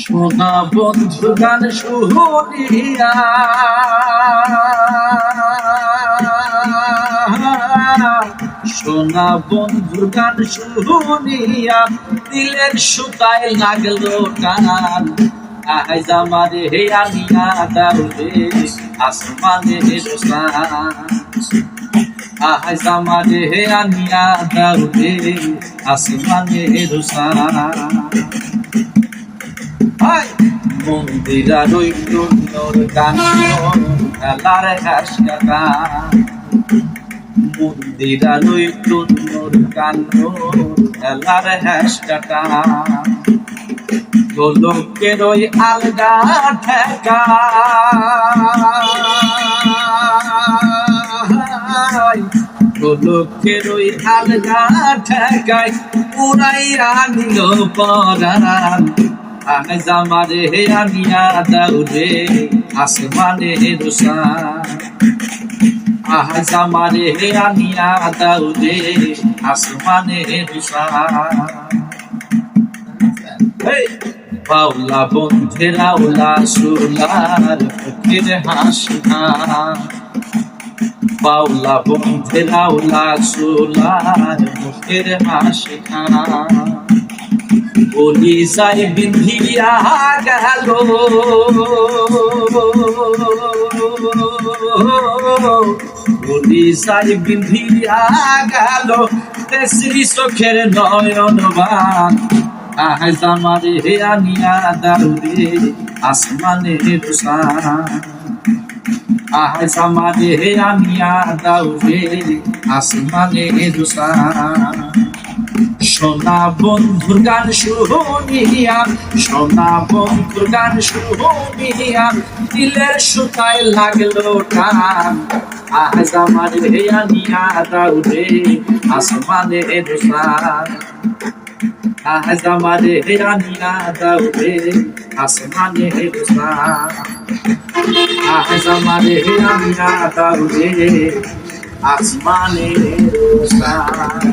সোনা বন্ধু গান শুনিয়া সোনা বন্ধুর গান শুনিয়া দিলের সুতায় লাগলো টান। আজ আমারে হে আনিয়া দাও রে আসমানে রোসান। আজ আমারে হে আনিয়া দাও রে আসমানে রোসান। মন্দিরা রইল গান খেলার ঘাস কাটা। মন্দিরা রইল গান খেলার ঘাস কাটা। গোলকের ওই আলগা ঠেকা গোলকের ওই আলগা ঠেকায় উড়াইয়া নিল পরাণ। আজ আমারে হে আনিয়া দাও রে আসমানে রোসান। আজ আমারে হে আনিয়া দাও রে আসমানে রোসান। বাউলা বন্ধেরা ওলা সোলার মুখের হাসিনা। বাউলা বন্ধেরা ওলা সোলার মুখের হাসিনা। বলি যাই বিন্ধিয়া গেল বলি যাই বিন্ধিয়া গেল তেসরি চোখের নয়নবান। আজ আমারে হে আনিয়া দাও রে আসমানে রোসান। আজ আমারে হে আনিয়া দাও রে আসমানে রোসান। সোনা বন্ধুর গান শুনিয়া সোনা বন্ধুর গান শুনিয়া দিলের সুতায় লাগলো টান। আজ আমারে হে আনিয়া দাও রে আসমানে রোসান। আজ আমারে হে আনিয়া দাও রে আসমানে রোসান। আজ আমারে হে আনিয়া দাও রে আসমানে রোসান।